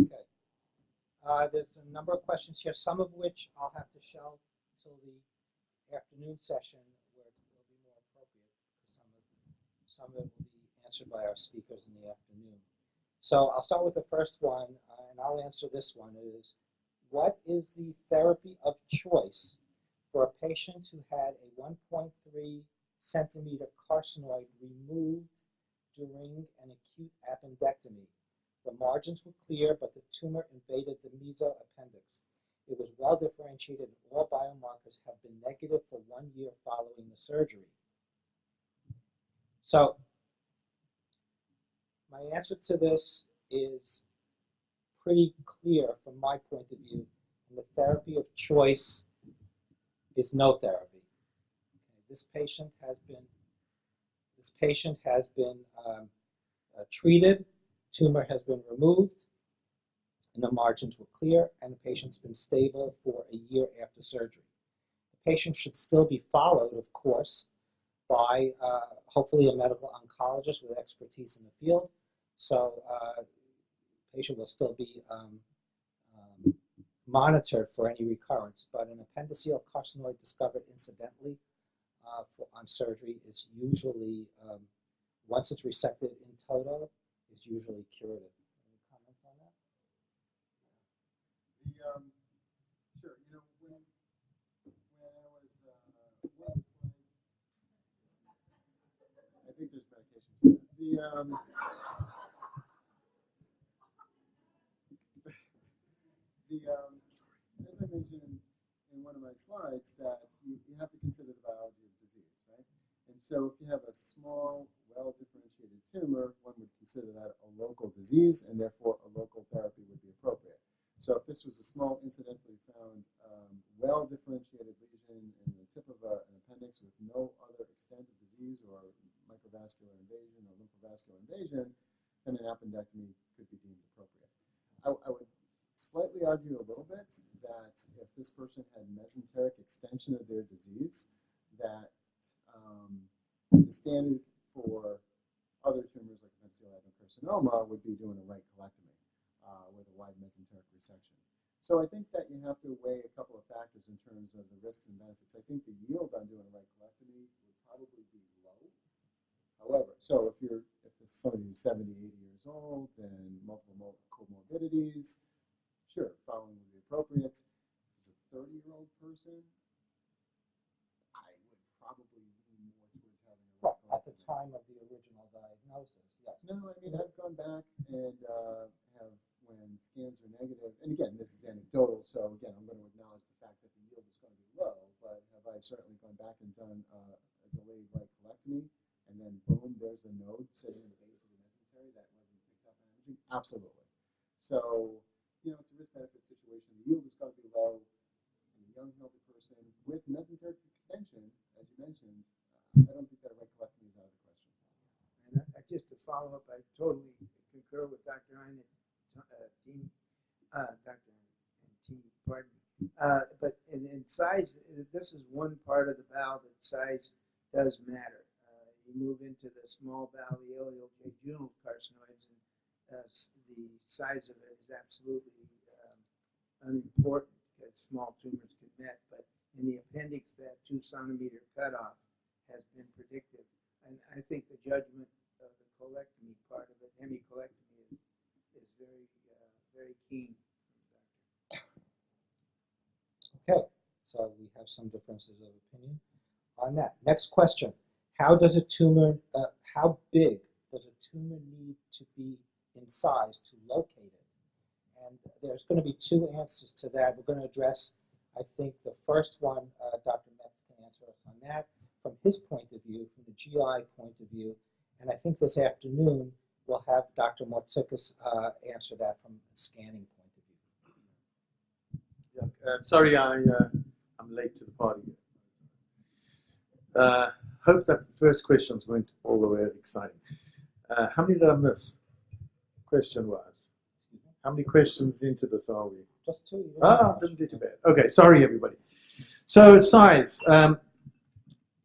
Okay. There's a number of questions here, some of which I'll have to shelve till the afternoon session where it will be more appropriate, because some of it will be answered by our speakers in the afternoon. So I'll start with the first one, and I'll answer this one. It is, what is the therapy of choice for a patient who had a 1.3 centimeter carcinoid removed during an acute appendectomy? The margins were clear, but the tumor invaded the mesoappendix. It was well differentiated, and all biomarkers have been negative for 1 year following the surgery. So, my answer to this is pretty clear from my point of view. And the therapy of choice is no therapy. Okay, this patient has been treated. Tumor has been removed, and the margins were clear, and the patient's been stable for a year after surgery. The patient should still be followed, of course, by hopefully a medical oncologist with expertise in the field. So the patient will still be monitored for any recurrence. But an appendiceal carcinoid discovered incidentally on surgery is usually, once it's resected in toto, is usually curative. Any comments on that? Sure. You know, when I was one of the slides, I think there's medication for that. As I mentioned in one of my slides, that you have to consider the biology of disease, right? And so if you have a small, well-differentiated tumor, one would consider that a local disease, and therefore a local therapy would be appropriate. So if this was a small, incidentally found, well-differentiated lesion in the tip of an appendix with no other extent of disease or microvascular invasion or lymphovascular invasion, then an appendectomy could be deemed appropriate. I would slightly argue a little bit that if this person had mesenteric extension of their disease, that the standard for other tumors like appendiceal adenocarcinoma would be doing a right colectomy with a wide mesenteric resection. So I think that you have to weigh a couple of factors in terms of the risks and benefits. I think the yield on doing a right colectomy would probably be low. However, so if somebody who's 70, 80 years old and multiple comorbidities, sure, following would be appropriate. As a 30-year-old person, I would probably lean more towards having a right at the time of the original diagnosis, yes. No, I mean, I've gone back and have, when scans are negative, and again, this is anecdotal, so again, I'm going to acknowledge the fact that the yield is going to be low, but have I certainly gone back and done a delayed right colectomy, and then boom, there's a node sitting in the base of the mesentery that wasn't picked up on imaging? Absolutely. So, you know, it's a risk-benefit situation. The yield is going to be low in a young, healthy person with mesenteric extension, as you mentioned. I don't think that a right colectomy is out of the question. And just to follow up, I totally concur with Dr. Hein and team, Dr. and team, pardon me. But in size, this is one part of the bowel that size does matter. You move into the small bowel, the ileojejunal carcinoids, and the size of it is absolutely unimportant because small tumors can met. But in the appendix, that 2 centimeter cutoff has been predictive. And I think the judgment of the colectomy part of it, hemicolectomy, is very, very keen. Okay, so we have some differences of opinion on that. Next question. How big does a tumor need to be in size to locate it? And there's going to be 2 answers to that. We're going to address, I think, the first one, Dr. Metz can answer us on that from his point of view, from the GI point of view. And I think this afternoon we'll have Dr. Mortsikis answer that from a scanning point of view. Yeah, sorry, I'm late to the party. Hope that the first questions weren't all the way exciting. How many did I miss, question-wise? How many questions into this are we? Just 2. Didn't do too bad. Okay, sorry, everybody. So size.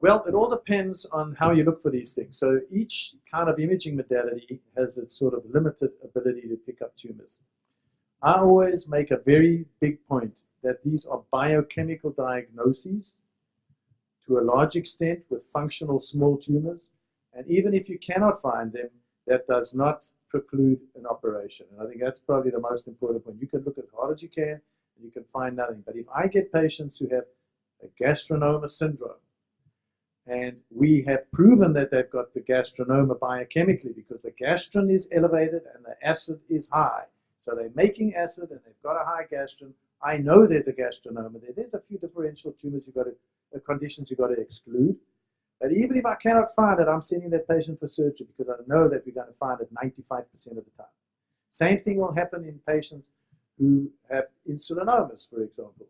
Well, it all depends on how you look for these things. So each kind of imaging modality has its sort of limited ability to pick up tumors. I always make a very big point that these are biochemical diagnoses to a large extent with functional small tumors. And even if you cannot find them, that does not preclude an operation. And I think that's probably the most important point. You can look as hard as you can, and you can find nothing. But if I get patients who have a gastronoma syndrome, and we have proven that they've got the gastronoma biochemically because the gastrin is elevated and the acid is high. So they're making acid and they've got a high gastrin. I know there's a gastronoma there. There's a few differential tumors conditions you've got to exclude. But even if I cannot find it, I'm sending that patient for surgery because I know that we're going to find it 95% of the time. Same thing will happen in patients who have insulinomas, for example.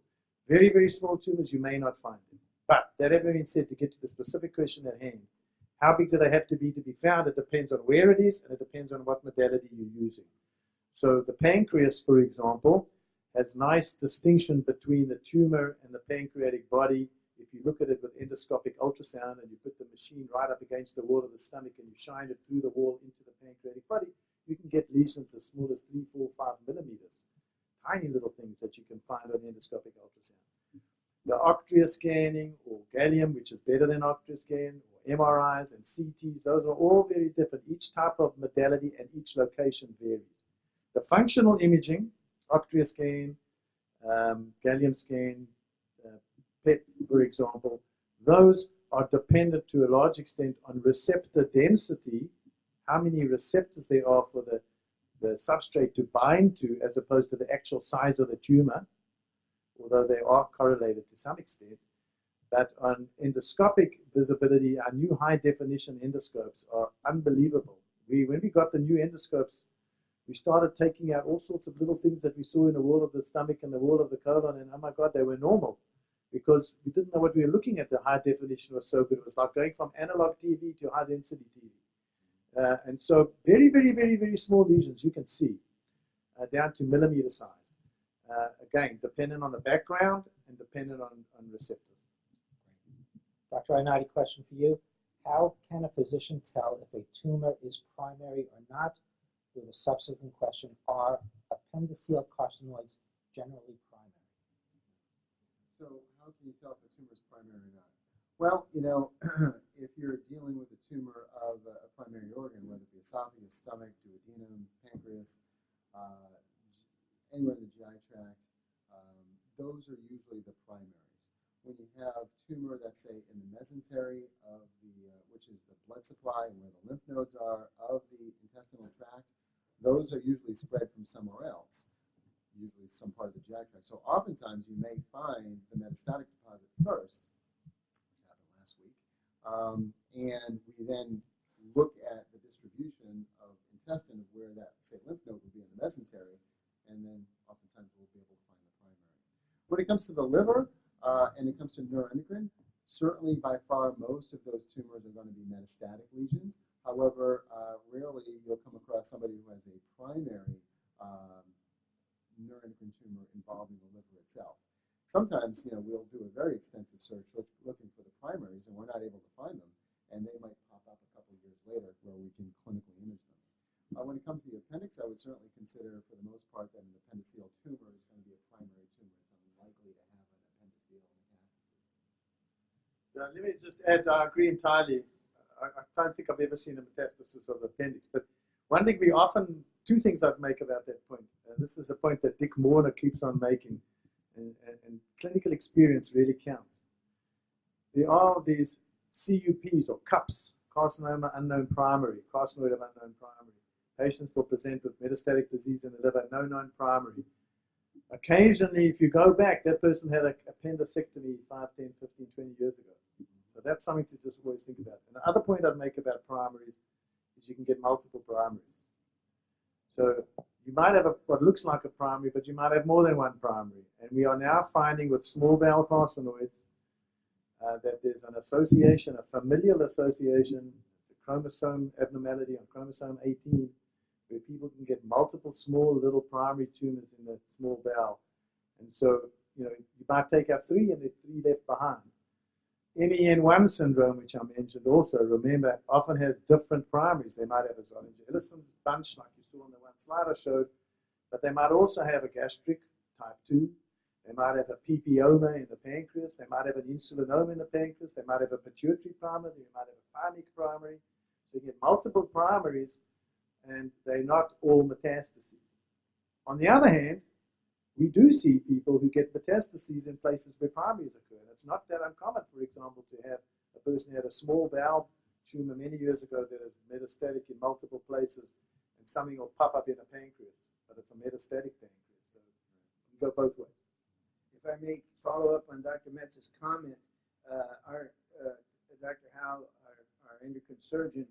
Very, very small tumors, you may not find them. But that having been said, to get to the specific question at hand, how big do they have to be found? It depends on where it is, and it depends on what modality you're using. So the pancreas, for example, has nice distinction between the tumor and the pancreatic body. If you look at it with endoscopic ultrasound and you put the machine right up against the wall of the stomach and you shine it through the wall into the pancreatic body, you can get lesions as small as 3, 4, 5 millimeters. Tiny little things that you can find on endoscopic ultrasound. The Octria scanning or gallium, which is better than Octria scan, or MRIs and CTs, those are all very different. Each type of modality and each location varies. The functional imaging, Octria scan, gallium scan, PET, for example, those are dependent to a large extent on receptor density, how many receptors there are for the substrate to bind to, as opposed to the actual size of the tumor, although they are correlated to some extent. But on endoscopic visibility, our new high-definition endoscopes are unbelievable. When we got the new endoscopes, we started taking out all sorts of little things that we saw in the wall of the stomach and the wall of the colon, and oh my God, they were normal because we didn't know what we were looking at. The high definition was so good. It was like going from analog TV to high-density TV. And so very, very, very, very small lesions you can see down to millimeter size. Again, dependent on the background and dependent on receptors. Dr. Ainati, question for you. How can a physician tell if a tumor is primary or not? With a subsequent question, are appendiceal carcinoids generally primary? So how can you tell if a tumor is primary or not? Well, if you're dealing with a tumor of a primary organ, whether it be esophagus, stomach, duodenum, pancreas, anywhere in the GI tract, those are usually the primaries. When you have tumor that's, say, in the mesentery of which is the blood supply and where the lymph nodes are of the intestinal tract, those are usually spread from somewhere else, usually some part of the GI tract. So oftentimes you may find the metastatic deposit first, which happened last week, and we then look at the distribution of intestine of where that, say, lymph node would be in the mesentery, and then oftentimes we'll be able to find the primary. When it comes to the liver and it comes to neuroendocrine, certainly by far most of those tumors are going to be metastatic lesions. However, rarely you'll come across somebody who has a primary neuroendocrine tumor involving the liver itself. Sometimes, we'll do a very extensive search looking for the primaries, and we're not able to find them, and they might pop up a couple of years later where we can clinically image them. When it comes to the appendix, I would certainly consider, for the most part, that an appendiceal tumor is going to be a primary tumor. It's unlikely to have an appendiceal metastasis. Let me just add, I agree entirely. I don't think I've ever seen a metastasis of the appendix, but two things I'd make about that point. This is a point that Dick Warner keeps on making, and clinical experience really counts. There are these CUPs or CUPs, carcinoma unknown primary, carcinoid of unknown primary. Patients will present with metastatic disease in the liver, no known primary. Occasionally, if you go back, that person had an appendicectomy 5, 10, 15, 20 years ago. So that's something to just always think about. And the other point I'd make about primaries is you can get multiple primaries. So you might have what looks like a primary, but you might have more than one primary. And we are now finding with small bowel carcinoids that there's an association, a familial association, a chromosome abnormality on chromosome 18, where people can get multiple small little primary tumors in the small bowel. And so, you might take out 3 and there's 3 left behind. NCAN syndrome, which I mentioned also, remember, often has different primaries. They might have a Zollinger-Ellison bunch, like you saw on the one slide I showed, but they might also have a gastric type 2. They might have a PPoma in the pancreas. They might have an insulinoma in the pancreas. They might have a pituitary primary. They might have a thymic primary. So you get multiple primaries, and they're not all metastases. On the other hand, we do see people who get metastases in places where primaries occur. And it's not that uncommon, for example, to have a person who had a small bowel tumor many years ago that is metastatic in multiple places, and something will pop up in a pancreas, but it's a metastatic pancreas. So you go both ways. If I may follow up on Dr. Metz's comment, Dr. Howe, our endocrine surgeon,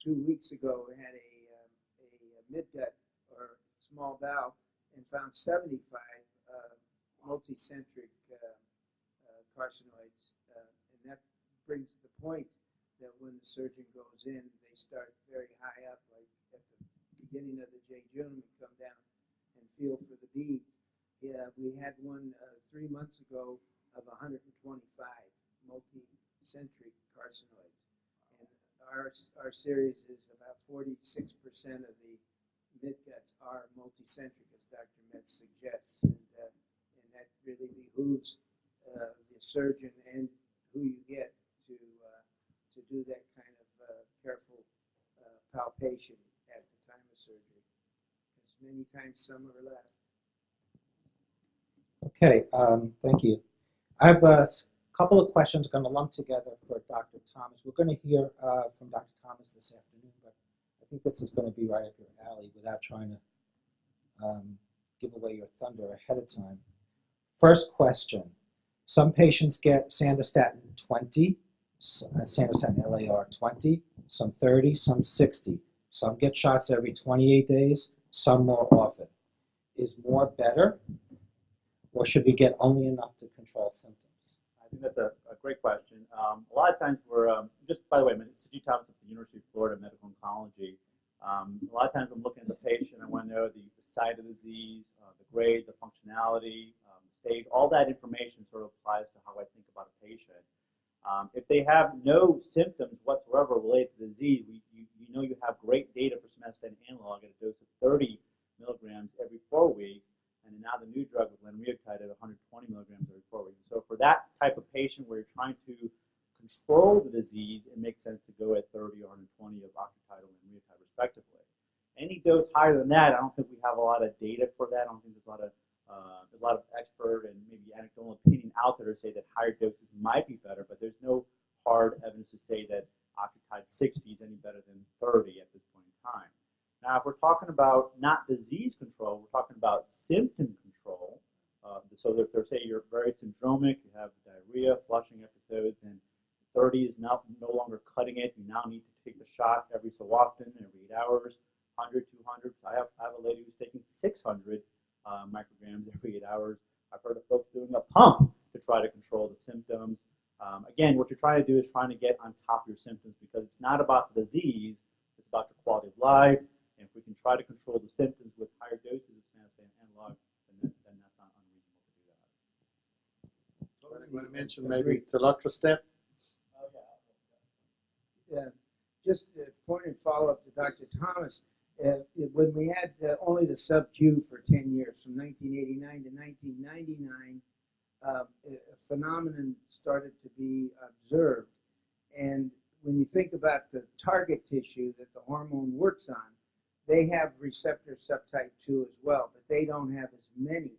2 weeks ago had a midgut or small bowel and found 75 multicentric carcinoids. And that brings the point that when the surgeon goes in, they start very high up, like at the beginning of the J. June, and come down and feel for the beads. Yeah, we had one 3 months ago of 125 multicentric carcinoids. And our series is about 46% of the midguts are multicentric, as Dr. Metz suggests. And that really behooves the surgeon and who you get to do that kind of careful palpation at the time of surgery. Because many times some are left. Okay, thank you. I have a couple of questions going to lump together for Dr. Thomas. We're going to hear from Dr. Thomas this afternoon, but I think this is going to be right up your alley without trying to give away your thunder ahead of time. First question. Some patients get Sandostatin 20, Sandostatin LAR 20, some 30, some 60. Some get shots every 28 days, some more often. Is more better? Or should we get only enough to control symptoms? I think that's a great question. A lot of times we're, just by the way, I'm Sajid Thomas at the University of Florida Medical Oncology. A lot of times I'm looking at the patient, I want to know the site of the disease, the grade, the functionality, stage, all that information sort of applies to how I think about a patient. If they have no symptoms whatsoever related to the disease, you know you have great data for somatostatin analog at a dose of 30 milligrams every 4 weeks. And now the new drug with lenalidomide at 120 milligrams every 4 weeks. So for that type of patient where you're trying to control the disease, it makes sense to go at 30 or 120 of octreotide and lenalidomide respectively. Any dose higher than that, I don't think we have a lot of data for that. I don't think there's a lot of expert and maybe anecdotal opinion out there to say that higher doses might be better, but there's no hard evidence to say that octreotide 60 is any better than 30 at this point in time. Now, if we're talking about not disease control, we're talking about symptom control. So if they're, say, you're very syndromic, you have diarrhea, flushing episodes, and 30 is no longer cutting it. You now need to take the shot every so often, every 8 hours, 100, 200. I have a lady who's taking 600 micrograms every 8 hours. I've heard of folks doing a pump to try to control the symptoms. Again, what you're trying to do is trying to get on top of your symptoms because it's not about the disease, it's about your quality of life. And if we can try to control the symptoms with higher doses of somatostatin analog, then that's not unreasonable to do that. I want to mention maybe telotrestat. Just a point and follow-up to Dr. Thomas. When we had only the sub-Q for 10 years, from 1989 to 1999, a phenomenon started to be observed. And when you think about the target tissue that the hormone works on, they have receptor subtype 2 as well, but they don't have as many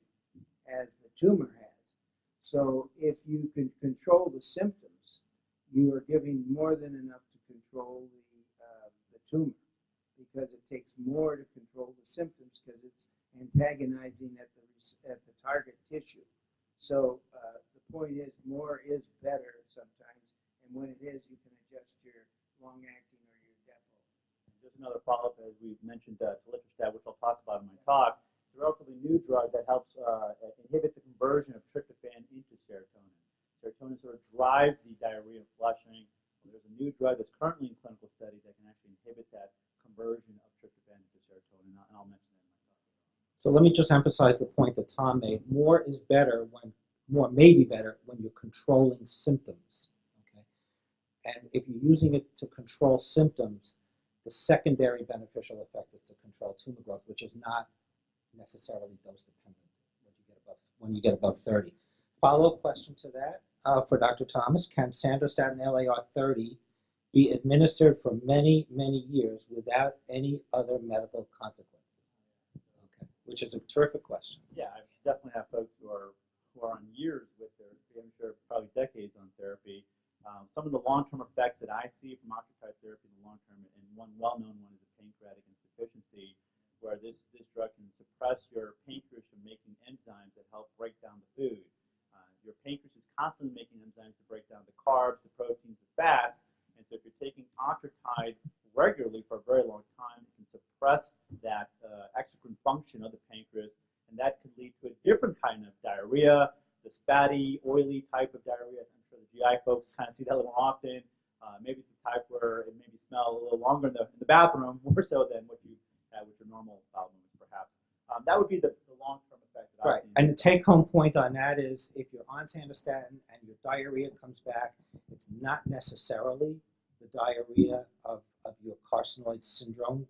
as the tumor has. So if you can control the symptoms, you are giving more than enough to control the tumor because it takes more to control the symptoms because it's antagonizing at the target tissue. So the point is more is better sometimes, and when it is, you can adjust your long-acting or your depot. Just another follow-up, as we've mentioned, telotrestat, which I'll talk about in my talk. It's a relatively new drug that helps inhibit the conversion of tryptophan into serotonin. Serotonin sort of drives the diarrhea and flushing. There's a new drug that's currently in clinical study that can actually inhibit that conversion of tryptophan into serotonin, and I'll mention that in my talk. So let me just emphasize the point that Tom made. More may be better when you're controlling symptoms. Okay? And if you're using it to control symptoms, the secondary beneficial effect is to control tumor growth, which is not necessarily dose dependent when you get above 30. Follow-up question to that for Dr. Thomas: can sandostatin LAR 30 be administered for many, many years without any other medical consequences? Okay, which is a terrific question. Yeah, I definitely have folks who are on years with therapy. I'm sure probably decades on therapy. Some of the long-term effects that I see from octreotide therapy in the long term, and one well-known one is a pancreatic insufficiency, where this drug can suppress your pancreas from making enzymes that help break down the food. Your pancreas is constantly making enzymes to break down the carbs, the proteins, the fats, and so if you're taking octreotide regularly for a very long time, it can suppress that exocrine function of the pancreas, and that could lead to a different kind of diarrhea, this fatty, oily type of diarrhea. I'm sure the GI folks kind of see that a little more often. Maybe it's the type where it maybe smell a little longer in the bathroom, more so than what you have with your normal bowel movements, perhaps. That would be the long-term effect that I've seen. And the take-home point on that is, if you're on sandostatin and your diarrhea comes back, it's not necessarily the diarrhea of your carcinoid syndrome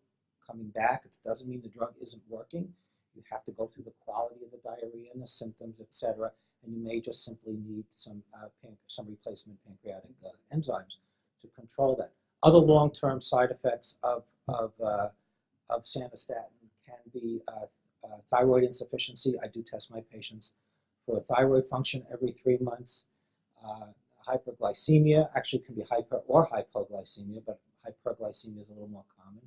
coming back. It doesn't mean the drug isn't working. You have to go through the quality of the diarrhea and the symptoms, etc., and you may just simply need some replacement pancreatic enzymes to control that. Other long-term side effects of sandostatin can be thyroid insufficiency. I do test my patients for thyroid function every 3 months. Hyperglycemia actually can be hyper or hypoglycemia, but hyperglycemia is a little more common.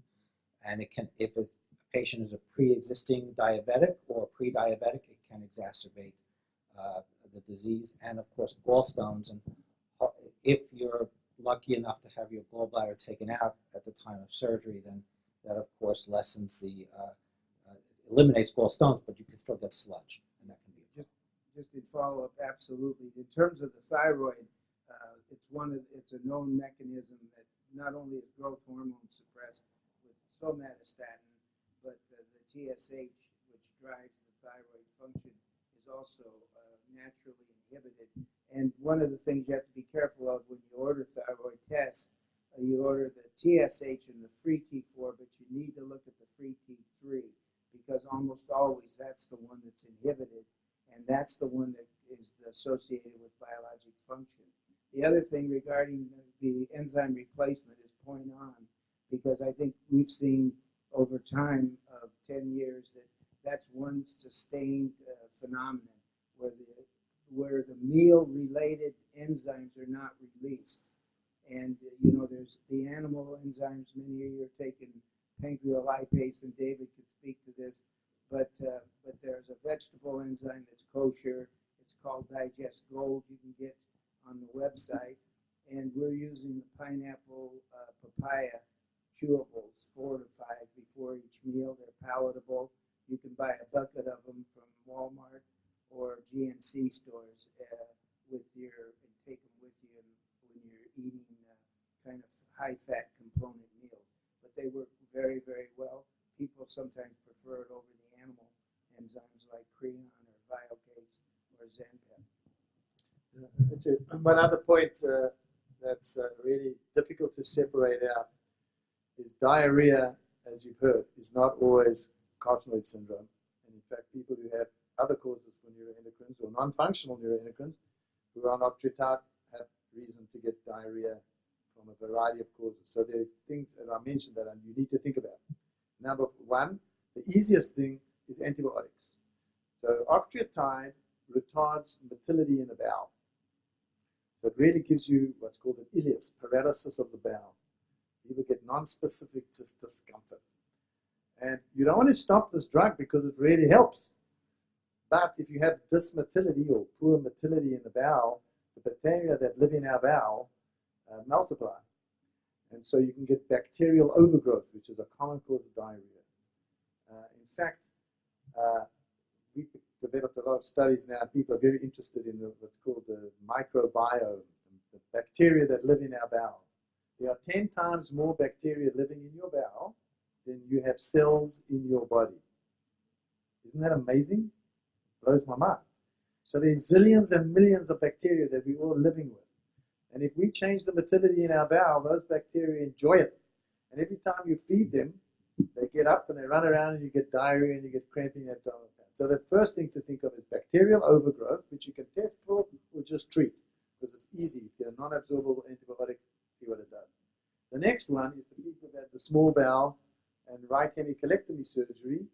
And it can, if a patient is a pre-existing diabetic or pre-diabetic, it can exacerbate the disease. And of course, gallstones. And if you're lucky enough to have your gallbladder taken out at the time of surgery, then that of course lessens the eliminates gallstones, but you can still get sludge, and that can be just in follow-up. Absolutely. In terms of the thyroid, it's a known mechanism that not only is growth hormone suppressed with somatostatin, but the TSH, which drives the thyroid function, is also naturally inhibited. And one of the things you have to be careful of when you order thyroid tests, you order the TSH and the free T4, but you need to look at the free T3, because almost always that's the one that's inhibited, and that's the one that is associated with biologic function. The other thing regarding the enzyme replacement is point on, because I think we've seen over time of 10 years that that's one sustained phenomenon where the meal-related enzymes are not released. And there's the animal enzymes. Many of you are taking pancreolipase, and David could speak to this. But there's a vegetable enzyme that's kosher. It's called Digest Gold. You can get on the website. And we're using the pineapple papaya chewables, 4 to 5 before each meal. They're palatable. You can buy a bucket of them from Walmart or GNC stores and take them with you when you're eating kind of high-fat component meals. But they work very, very well. People sometimes prefer it over the animal enzymes like Creon or Viocase or Zenpep. One other point that's really difficult to separate out is diarrhea, as you've heard, is not always carcinoid syndrome. And in fact, people who have other causes for neuroendocrines or non-functional neuroendocrines who are not treated have reason to get diarrhea from a variety of causes. So there are things that I mentioned that you need to think about. Number one, the easiest thing is antibiotics. So octreotide retards motility in the bowel. So it really gives you what's called an ileus, paralysis of the bowel. People get non-specific just discomfort. And you don't want to stop this drug because it really helps. But if you have dysmotility or poor motility in the bowel, the bacteria that live in our bowel multiply. And so you can get bacterial overgrowth, which is a common cause of diarrhea. In fact, we've developed a lot of studies now. People are very interested in what's called the microbiome, the bacteria that live in our bowel. There are 10 times more bacteria living in your bowel than you have cells in your body. Isn't that amazing? It blows my mind. So there's zillions and millions of bacteria that we're all living with. And if we change the motility in our bowel, those bacteria enjoy it. And every time you feed them, They get up and they run around and you get diarrhea and you get cramping abdominal pain. So the first thing to think of is bacterial overgrowth, which you can test for or just treat because it's easy. If you're a non-absorbable antibiotic, see what it does. The next one is the people that have the small bowel and right hemicolectomy surgery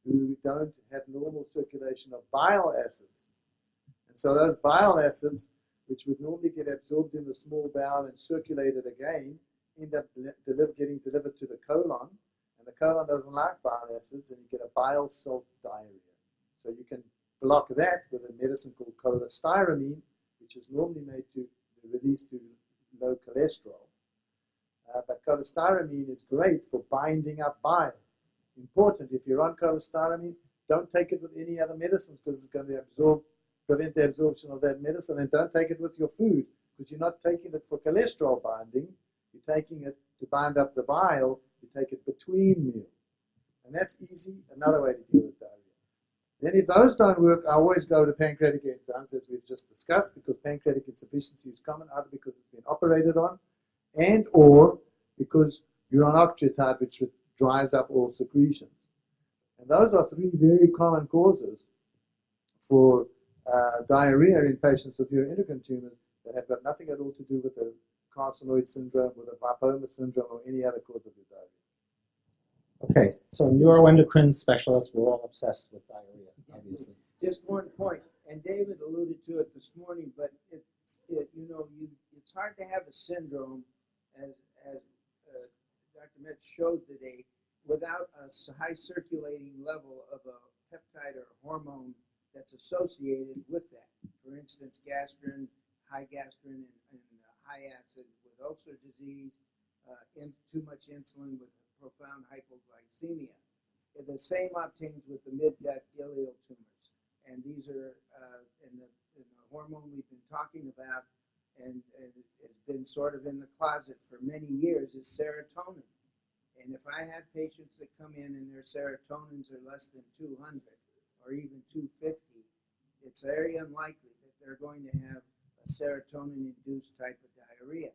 who don't have normal circulation of bile acids. And so those bile acids, which would normally get absorbed in the small bowel and circulated again, end up getting delivered to the colon. And the colon doesn't like bile acids, and you get a bile salt diarrhea. So you can block that with a medicine called cholestyramine, which is normally made to release to low cholesterol. But cholestyramine is great for binding up bile. Important, if you're on cholestyramine, don't take it with any other medicines because it's going to prevent the absorption of that medicine, and don't take it with your food because you're not taking it for cholesterol binding. You're taking it to bind up the bile. You take it between meals. And that's easy, another way to deal with diarrhea. Then if those don't work, I always go to pancreatic enzymes, as we've just discussed, because pancreatic insufficiency is common, either because it's been operated on and or because you're on octreotide, which dries up all secretions. And those are three very common causes for diarrhea in patients with neuroendocrine tumors that have got nothing at all to do with the carcinoid syndrome or the lipoma syndrome or any other cause of the diarrhea. Okay, so neuroendocrine specialists, we're all obsessed with diarrhea, obviously. Just one point, and David alluded to it this morning, but it's hard to have a syndrome, as Dr. Metz showed today, without a high circulating level of a peptide or a hormone that's associated with that. For instance, gastrin, high gastrin, and high acid with ulcer disease, too much insulin with profound hypoglycemia. The same obtains with the mid-gut ileal tumors. And these are, in the hormone we've been talking about and has been sort of in the closet for many years is serotonin. And if I have patients that come in and their serotonins are less than 200 or even 250, it's very unlikely that they're going to have a serotonin-induced type of diarrhea.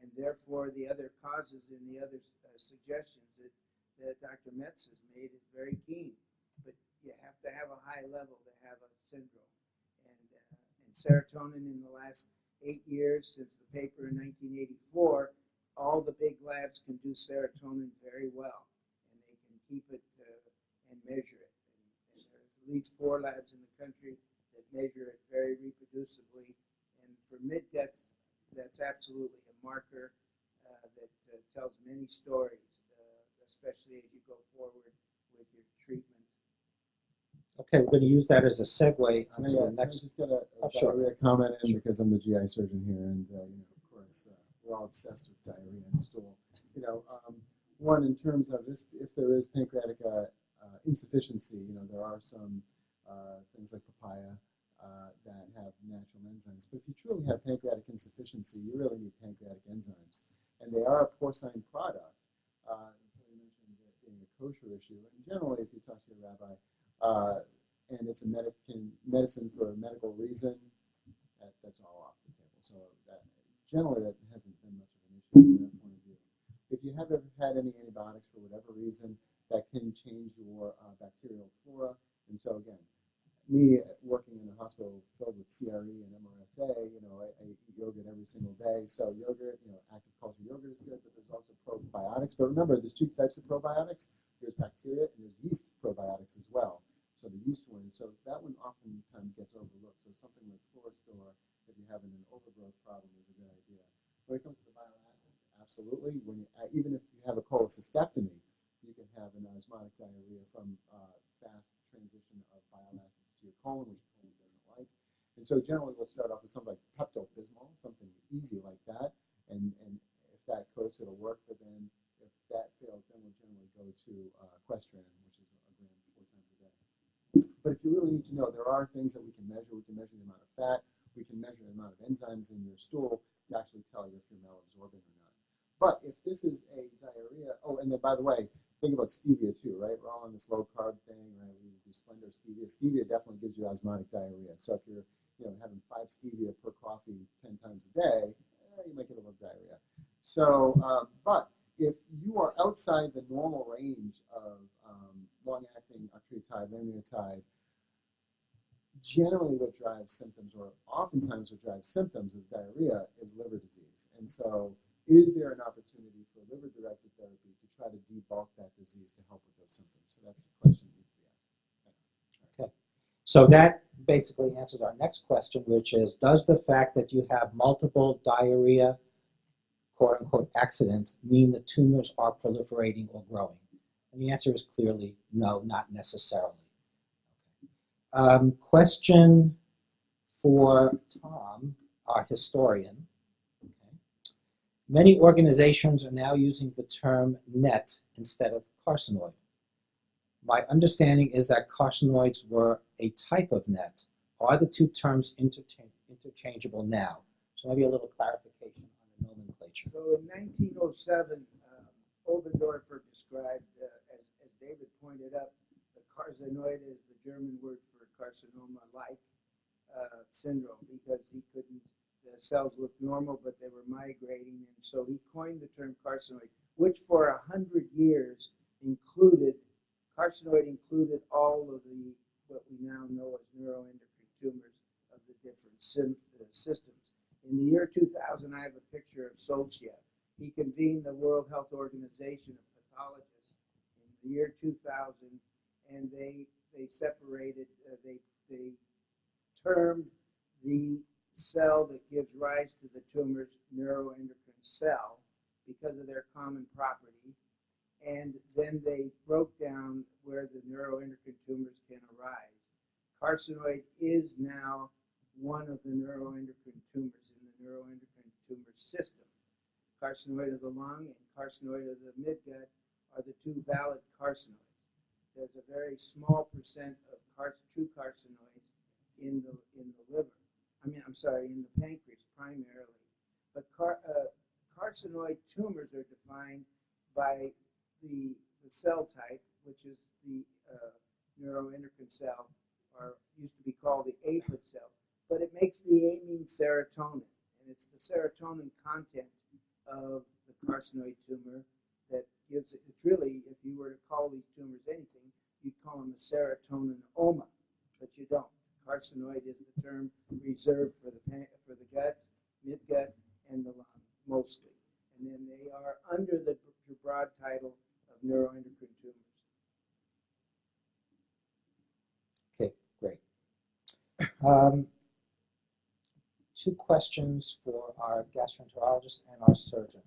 And therefore, the other causes and the other suggestions that Dr. Metz has made is very keen. But you have to have a high level to have a syndrome. And serotonin in the last 8 years, since the paper in 1984, all the big labs can do serotonin very well. And they can keep it and measure it. And there's at least 4 labs in the country that measure it very reproducibly. And for midguts, that's absolutely a marker that tells many stories, especially as you go forward with your treatment. Okay, we're going to use that as a segue onto the I next. just got a Sure. diarrhea comment in because I'm the GI surgeon here, and of course, we're all obsessed with diarrhea and stool. One, in terms of this, if there is pancreatic insufficiency, there are some things like papaya that have natural enzymes. But if you truly have pancreatic insufficiency, you really need pancreatic enzymes. And they are a porcine product. So you mentioned it being a kosher issue. And generally, if you talk to your rabbi, and it's a medicine for a medical reason, that's all off the table. So generally, that hasn't been much of an issue from that point of view. If you have ever had any antibiotics for whatever reason, that can change your bacterial flora. And so again, me working in a hospital filled with CRE and MRSA, I eat yogurt every single day. So yogurt, active culture yogurt is good, but there's also probiotics. But remember, there's 2 types of probiotics. There's bacteria and there's yeast probiotics as well. So the yeast one, so that one oftentimes gets overlooked. So something like Florastor, if you're having an overgrowth problem, is a good idea. When it comes to the bile acids, absolutely. Even if you have a cholecystectomy, you can have an osmotic diarrhea from fast transition of bile acids to your colon, which your colon doesn't like. And so generally, we'll start off with something like Pepto-Bismol, something easy like that. And if that cooks, it'll work. But then if that fails, then we'll generally go to Questran, which is a gram 4 times a day. But if you really need to know, there are things that we can measure. We can measure the amount of fat. We can measure the amount of enzymes in your stool to actually tell you if you're malabsorbing or not. But if this is a diarrhea, and then by the way, think about stevia too, right? We're all on this low carb thing, right? We do Splendor stevia. Stevia definitely gives you osmotic diarrhea. So if you're having 5 stevia per coffee 10 times a day, you might get a little diarrhea. So, but if you are outside the normal range of long-acting octreotide, lanreotide, generally what drives symptoms, or oftentimes what drives symptoms of diarrhea, is liver disease. And so is there an opportunity for liver-directed therapy to try to debulk that disease to help with those symptoms? So that's the question that needs to be asked. Thanks. Okay. So that basically answers our next question, which is, does the fact that you have multiple diarrhea, quote unquote, accidents mean the tumors are proliferating or growing? And the answer is clearly no, not necessarily. Question for Tom, our historian. Okay. Many organizations are now using the term NET instead of carcinoid. My understanding is that carcinoids were a type of NET. Are the two terms interchangeable now? So maybe a little clarification on the nomenclature. So in 1907, Obendorfer described, as David pointed up, the carcinoid is the German word for carcinoma-like syndrome, because the cells looked normal, but they were migrating, and so he coined the term carcinoid, which for 100 years carcinoid included all of what we now know as neuroendocrine tumors of the different systems. In the year 2000, I have a picture of Solskjaer. He convened the World Health Organization of pathologists in the year 2000, and they separated, they termed the cell that gives rise to the tumors neuroendocrine cell because of their common property, and then they broke down where the neuroendocrine tumors can arise. Carcinoid is now one of the neuroendocrine tumors in the neuroendocrine tumor system. Carcinoid of the lung and carcinoid of the midgut are the two valid carcinoids. There's a very small percent of true carcinoids in the liver. In the pancreas primarily. But carcinoid tumors are defined by the cell type, which is the neuroendocrine cell, or used to be called the aphid cell. But it makes the amine serotonin, and it's the serotonin content of the carcinoid tumor that gives it. It's really, if you were to call these tumors anything, you'd call them a serotoninoma, but you don't. Carcinoid is the term reserved for the gut, midgut, and the lung mostly, and then they are under the broad title of neuroendocrine tumors. Okay, great. Two questions for our gastroenterologist and our surgeon.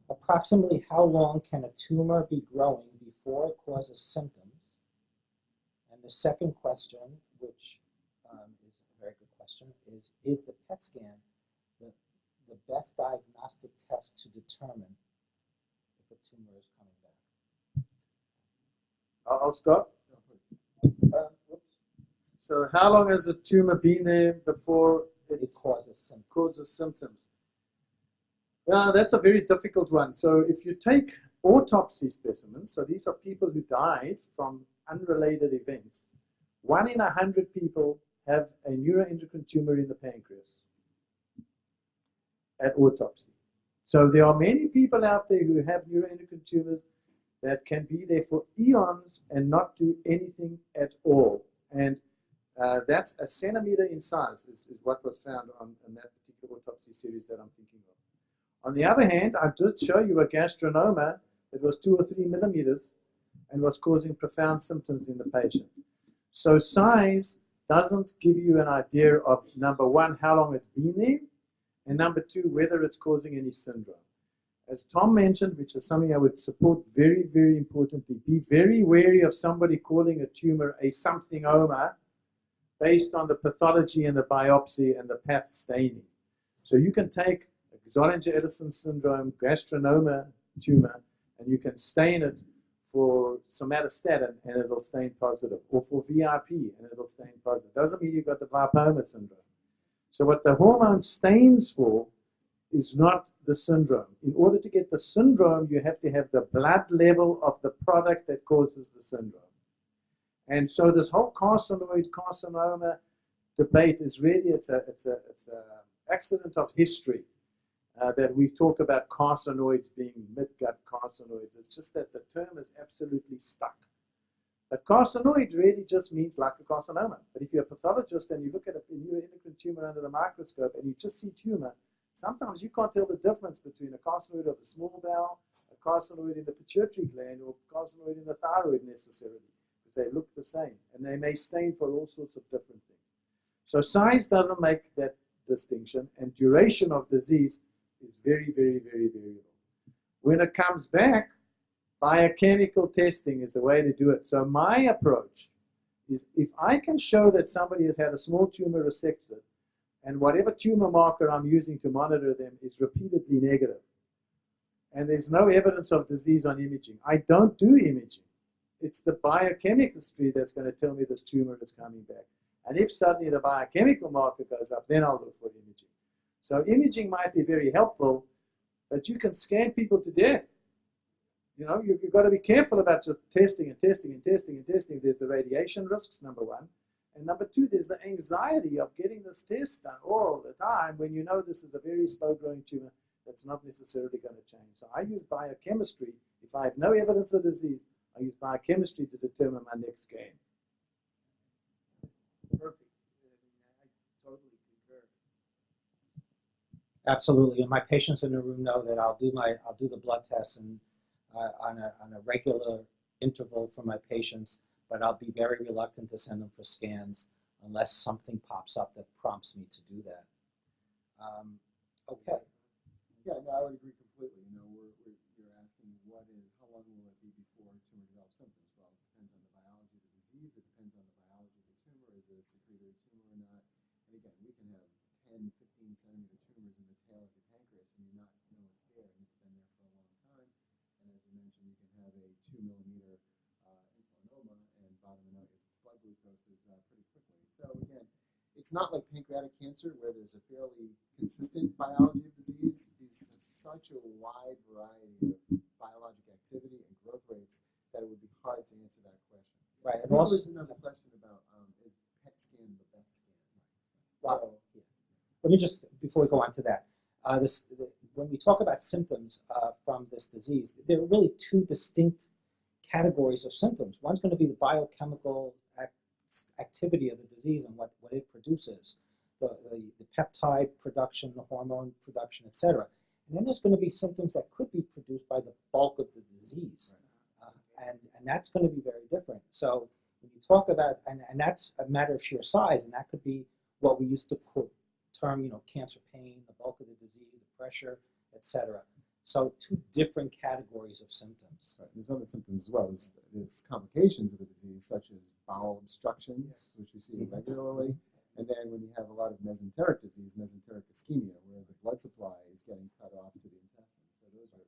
Approximately how long can a tumor be growing before it causes symptoms? And the second question, which is a very good question, is the PET scan the best diagnostic test to determine if a tumor is coming back? I'll stop. So how long has the tumor been there before it causes symptoms? Well, that's a very difficult one. So if you take autopsy specimens, so these are people who died from unrelated events, 1 in 100 people have a neuroendocrine tumor in the pancreas at autopsy. So there are many people out there who have neuroendocrine tumors that can be there for eons and not do anything at all. And that's a centimeter in size is what was found on that particular autopsy series that I'm thinking of. On the other hand, I did show you a gastronoma that was 2 or 3 millimeters and was causing profound symptoms in the patient. So size doesn't give you an idea of, number one, how long it's been there, and number two, whether it's causing any syndrome. As Tom mentioned, which is something I would support very, very importantly, be very wary of somebody calling a tumor a somethingoma based on the pathology and the biopsy and the path staining. So you can take a Zollinger-Ellison syndrome gastronoma tumor and you can stain it for somatostatin and it'll stain positive, or for VIP and it'll stain positive. Doesn't mean you've got the Vipoma syndrome. So what the hormone stains for is not the syndrome. In order to get the syndrome, you have to have the blood level of the product that causes the syndrome. And so this whole carcinoma debate is really, it's a accident of history. that we talk about carcinoids being mid-gut carcinoids. It's just that the term is absolutely stuck. But carcinoid really just means like a carcinoma. But if you're a pathologist and you look at a neuroendocrine tumor under the microscope and you just see tumor, sometimes you can't tell the difference between a carcinoid of the small bowel, a carcinoid in the pituitary gland, or a carcinoid in the thyroid necessarily, because they look the same. And they may stain for all sorts of different things. So size doesn't make that distinction, and duration of disease is very, very, very variable. When it comes back, biochemical testing is the way to do it. So my approach is if I can show that somebody has had a small tumor resected, and whatever tumor marker I'm using to monitor them is repeatedly negative, and there's no evidence of disease on imaging, I don't do imaging. It's the biochemistry that's going to tell me this tumor is coming back. And if suddenly the biochemical marker goes up, then I'll look for imaging. So imaging might be very helpful, but you can scan people to death. You know, you've got to be careful about just testing and testing and testing and testing. There's the radiation risks, number one. And number two, there's the anxiety of getting this test done all the time when you know this is a very slow-growing tumor that's not necessarily going to change. So I use biochemistry. If I have no evidence of disease, I use biochemistry to determine my next scan. Perfect. I totally concur. Absolutely, and my patients in the room know that I'll do the blood tests and on a regular interval for my patients, but I'll be very reluctant to send them for scans unless something pops up that prompts me to do that. Okay. Yeah, no, I would agree completely. You know, you're asking how long will it be before a tumor develops symptoms? Well, it depends on the biology of the disease. It depends on the biology of the tumor. Is it a secretory tumor or not? And again, we can have 10, 15 centimeter tumors in the tail of your pancreas and you not know it's there, and it's been there for a long time. And as you mentioned, you can have a 2 millimeter insulinoma and bottoming out your blood glucoses pretty quickly. So again, it's not like pancreatic cancer where there's a fairly consistent biology of disease. There's such a wide variety of biologic activity and growth rates that it would be hard to answer that question. Right. And there also, was another question about is PET scan the best scan? Well, let me just, before we go on to that, when we talk about symptoms from this disease, there are really two distinct categories of symptoms. One's going to be the biochemical activity of the disease and what it produces, the peptide production, the hormone production, etc. And then there's going to be symptoms that could be produced by the bulk of the disease. And that's going to be very different. So when you talk about, and that's a matter of sheer size, and that could be what we used to term, you know, cancer pain, the bulk of the disease, the pressure, etc. So two different categories of symptoms. Right. There's other symptoms as well. There's complications of the disease, such as bowel obstructions, which we see regularly. And then when you have a lot of mesenteric disease, mesenteric ischemia, where the blood supply is getting cut off to the intestines. So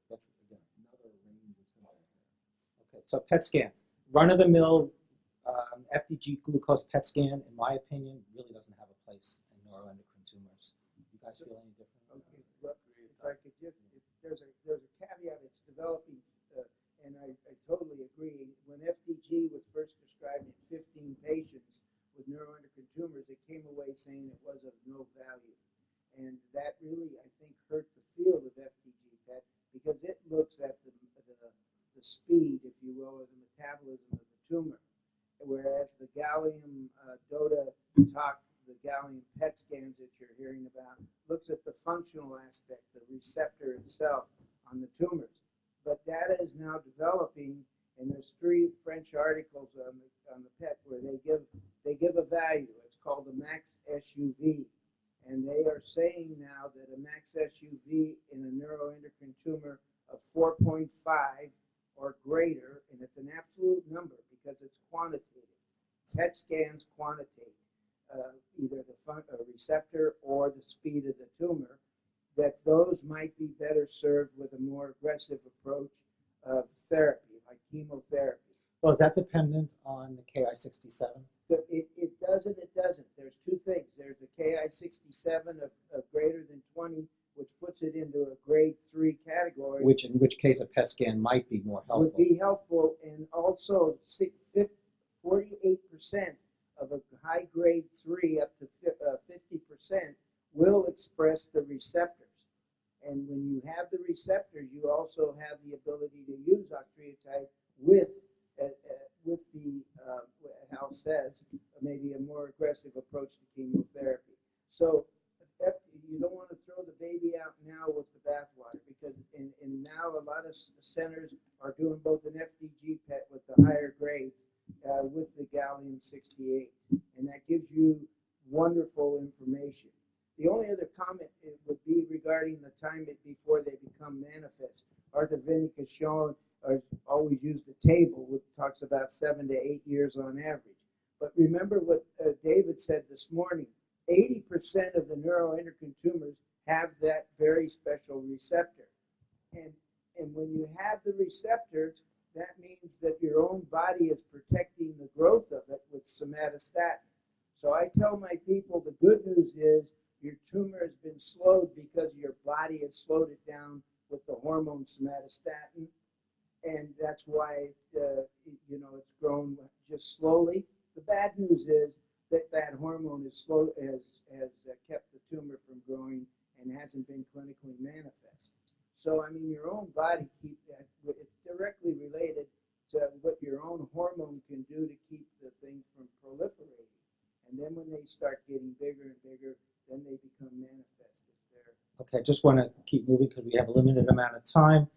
that's, again, another range of symptoms there. Okay, so PET scan. Run-of-the-mill FDG glucose PET scan, in my opinion, really doesn't have a place in neuroendocrine tumors. You guys feel any different? Okay, well, if I could just, there's a caveat. It's developing, and I totally agree. When FDG was first described in 15 patients with neuroendocrine tumors, it came away saying it was of no value, and that really, I think, hurt the field of FDG PET because it looks at the speed, if you will, or the metabolism of the tumor, whereas the gallium DOTA talk, the gallium PET scans that you're hearing about, looks at the functional aspect, the receptor itself on the tumors. But data is now developing, and there's 3 French articles on the PET where they give a value. It's called the max SUV, and they are saying now that a max SUV in a neuroendocrine tumor of 4.5 or greater, and it's an absolute number because it's quantitative. PET scans quantitate either the receptor or the speed of the tumor, that those might be better served with a more aggressive approach of therapy, like chemotherapy. Well, is that dependent on the Ki-67? It does and it doesn't. There's 2 things. There's the Ki-67 of greater than 20, which puts it into a grade 3 category. In which case a PET scan might be more helpful. Would be helpful, and also 48% of a high grade 3 up to 50% will express the receptors. And when you have the receptors, you also have the ability to use octreotide with the Hal says maybe a more aggressive approach to chemotherapy. So you don't want to throw the baby out now with the bathwater, because in now a lot of centers are doing both an FDG PET with the higher grades with the gallium-68, and that gives you wonderful information. The only other comment it would be regarding the time before they become manifest. Arthur Vinnick has shown, or always used the table, which talks about 7 to 8 years on average. But remember what David said this morning, 80% of the neuroendocrine tumors have that very special receptor. And when you have the receptor, that means that your own body is protecting the growth of it with somatostatin. So I tell my people the good news is your tumor has been slowed because your body has slowed it down with the hormone somatostatin, and that's why it's grown just slowly. The bad news is that hormone has kept the tumor from growing and hasn't been clinically manifest. So I mean, your own body it's directly related to what your own hormone can do to keep the thing from proliferating. And then when they start getting bigger and bigger, then they become manifest. Okay, I just want to keep moving because we have a limited amount of time.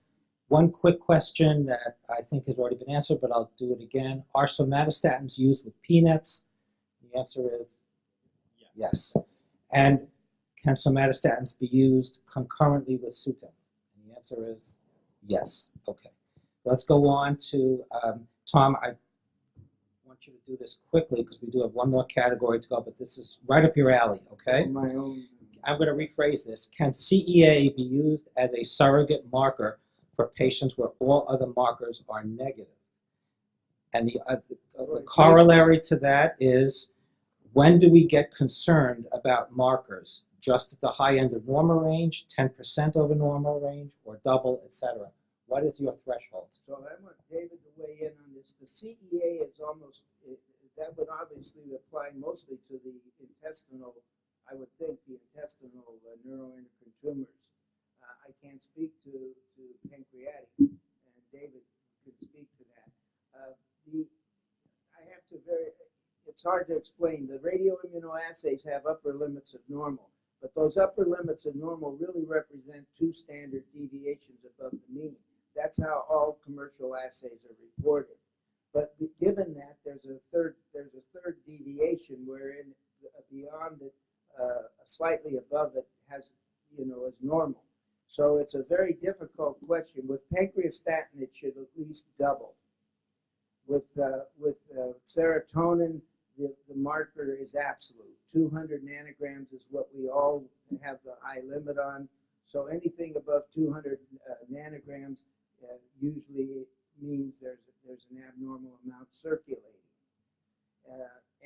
One quick question that I think has already been answered, but I'll do it again. Are somatostatins used with peanuts? The answer is yes. And can somatostatins be used concurrently with Sutent? And the answer is yes. Okay. Let's go on to Tom. I want you to do this quickly because we do have one more category to go, but this is right up your alley, okay? My own. I'm going to rephrase this. Can CEA be used as a surrogate marker for patients where all other markers are negative? And the corollary to that is, when do we get concerned about markers? Just at the high end of normal range, 10% over normal range, or double, etc.? What is your threshold? So I want David to weigh in on this. The CEA is almost, that would obviously apply mostly to the intestinal, I would think, the intestinal neuroendocrine tumors. I can't speak to pancreatic, and David could speak to that. It's hard to explain. The radioimmunoassays have upper limits of normal, but those upper limits of normal really represent 2 standard deviations above the mean. That's how all commercial assays are reported. But given that, there's a third deviation wherein beyond it, slightly above it is normal. So it's a very difficult question. With pancreastatin, it should at least double. With serotonin, the marker is absolute. 200 nanograms is what we all have the high limit on. So anything above 200 nanograms usually means there's an abnormal amount circulating.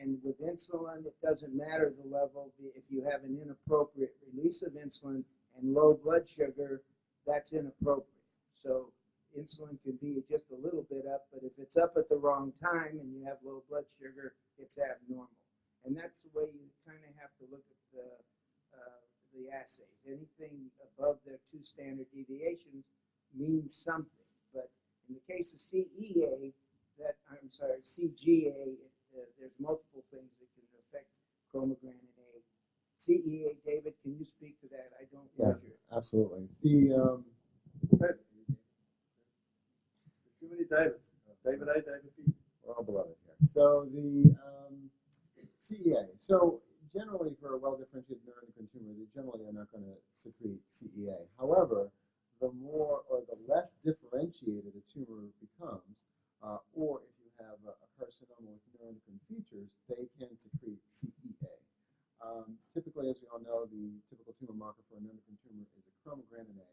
And with insulin, it doesn't matter the level. If you have an inappropriate release of insulin and low blood sugar, that's inappropriate. So insulin can be just a little bit up, but if it's up at the wrong time and you have low blood sugar, it's abnormal. And that's the way you kind of have to look at the assays. Anything above their 2 standard deviations means something. But in the case of CGA, there's multiple things that can affect chromogranin A. CEA, David, can you speak to that? I don't measure. Absolutely. Too many Davids. David A, David B. We're all beloved here. So the CEA. So generally, for a well-differentiated neuroendocrine tumor, they generally are not going to secrete CEA. However, the more or the less differentiated a tumor becomes, or if you have a carcinoma with neuroendocrine features, they can secrete CEA. Typically, as we all know, the typical tumor marker for a neuroendocrine tumor is a chromogranin A.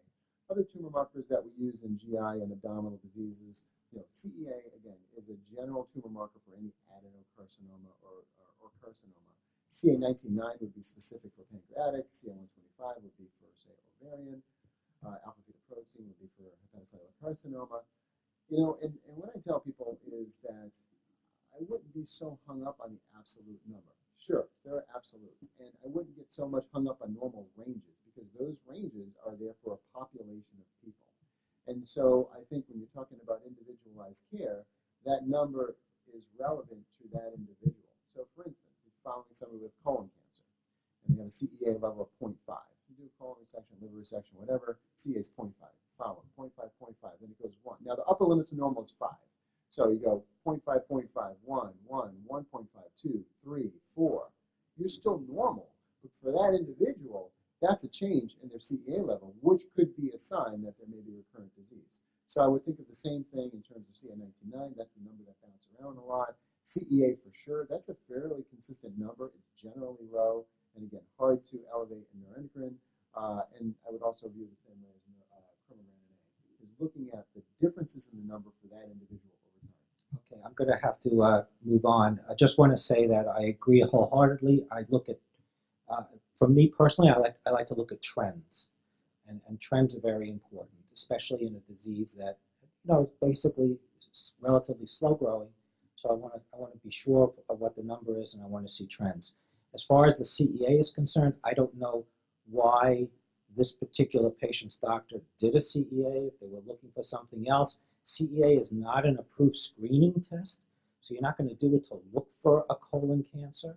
Other tumor markers that we use in GI and abdominal diseases, CEA, again, is a general tumor marker for any adenocarcinoma or carcinoma. CA19-9 would be specific for pancreatic, CA125 would be for, say, ovarian, alpha-fetoprotein would be for hepatocellular carcinoma. And what I tell people is that I wouldn't be so hung up on the absolute number. Sure, there are absolutes, and I wouldn't get so much hung up on normal ranges because those ranges are there for a population of people. And so I think when you're talking about individualized care, that number is relevant to that individual. So for instance, if you're following somebody with colon cancer, and you have a CEA level of 0.5, you do colon resection, liver resection, whatever, CEA is 0.5, follow 0.5, 0.5, then it goes 1. Now the upper limit to normal is 5. So you go 0.5, 0.5, 1, 1, 1.5, 2, 3, 4. You're still normal. But for that individual, that's a change in their CEA level, which could be a sign that there may be recurrent disease. So I would think of the same thing in terms of CA19-9. That's the number that bounces around a lot. CEA for sure, that's a fairly consistent number. It's generally low, and again, hard to elevate in neuroendocrine. And I would also view the same way as chromogranin A, is looking at the differences in the number for that individual over time. Okay, I'm going to have to move on. I just want to say that I agree wholeheartedly. I look at, for me personally, I like to look at trends, and trends are very important, especially in a disease that, you know, is basically relatively slow growing. So I want to be sure of what the number is, and I want to see trends. As far as the CEA is concerned, I don't know why this particular patient's doctor did a CEA, if they were looking for something else. CEA is not an approved screening test, so you're not going to do it to look for a colon cancer.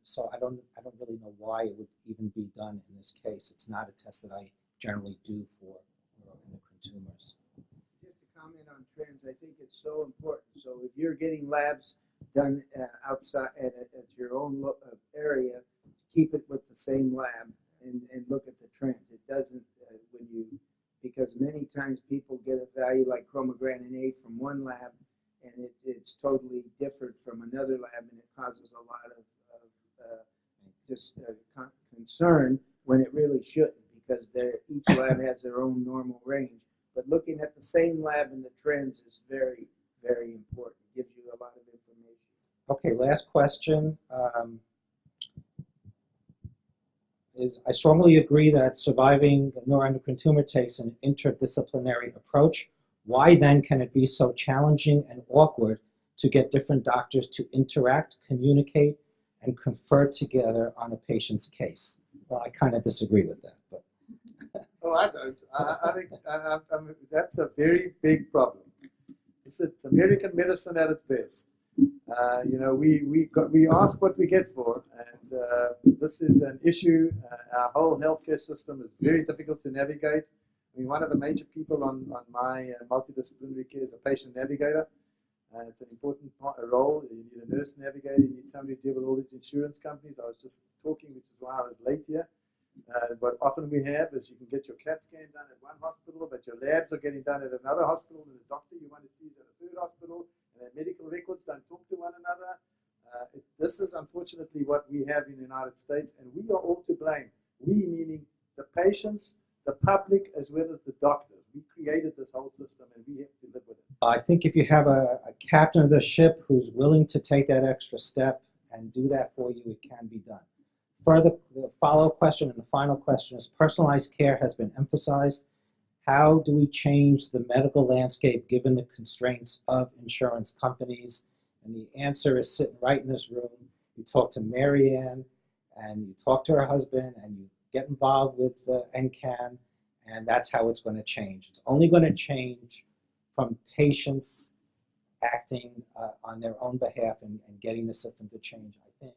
So I don't really know why it would even be done in this case. It's not a test that I generally do for neuroendocrine tumors. Just to comment on trends, I think it's so important. So if you're getting labs done outside at your own area, keep it with the same lab and look at the trends. It doesn't, because many times people get a value like chromogranin A from one lab, and it's totally different from another lab, and it causes a lot of concern when it really shouldn't, because each lab has their own normal range. But looking at the same lab and the trends is very, very important. It gives you a lot of information. Okay, last question. I strongly agree that surviving a neuroendocrine tumor takes an interdisciplinary approach. Why then can it be so challenging and awkward to get different doctors to interact, communicate, and confer together on a patient's case? Well, I kind of disagree with that. But. Oh, I don't. I think that's a very big problem. It's American medicine at its best. You know, we ask what we get for, and this is an issue. Our whole healthcare system is very difficult to navigate. I mean, one of the major people on my multidisciplinary care is a patient navigator. It's an important role. You need a nurse navigator. You need somebody to deal with all these insurance companies. I was just talking, which is why I was late here. What often we have is you can get your CAT scan done at one hospital, but your labs are getting done at another hospital, and the doctor you want to see is at a third hospital, and their medical records don't talk to one another. This is unfortunately what we have in the United States, and we are all to blame. We, meaning the patients, the public, as well as the doctors. We created this whole system, and we have to live with it. I think if you have a captain of the ship who's willing to take that extra step and do that for you, it can be done. Further, the follow-up question and the final question is, personalized care has been emphasized. How do we change the medical landscape given the constraints of insurance companies? And the answer is sitting right in this room. You talk to Marianne, and you talk to her husband, and you get involved with NCAN, and that's how it's going to change. It's only going to change from patients acting on their own behalf and getting the system to change, I think.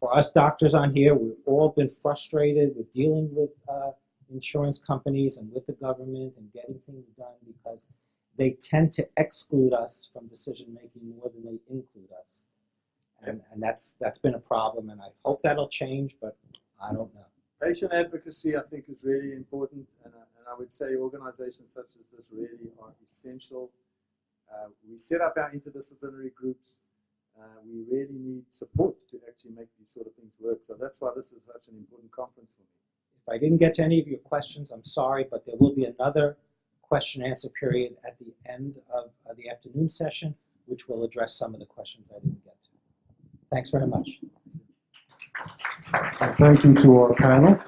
For us doctors on here, we've all been frustrated with dealing with insurance companies and with the government and getting things done because they tend to exclude us from decision making more than they include us. And that's been a problem, and I hope that'll change, but I don't know. Patient advocacy, I think, is really important, and I would say organizations such as this really are essential. We set up our interdisciplinary groups. We really need support to actually make these sort of things work. So that's why this is such an important conference for me. If I didn't get to any of your questions, I'm sorry, but there will be another question and answer period at the end of the afternoon session, which will address some of the questions I didn't get to. Thanks very much. Thank you to our panel.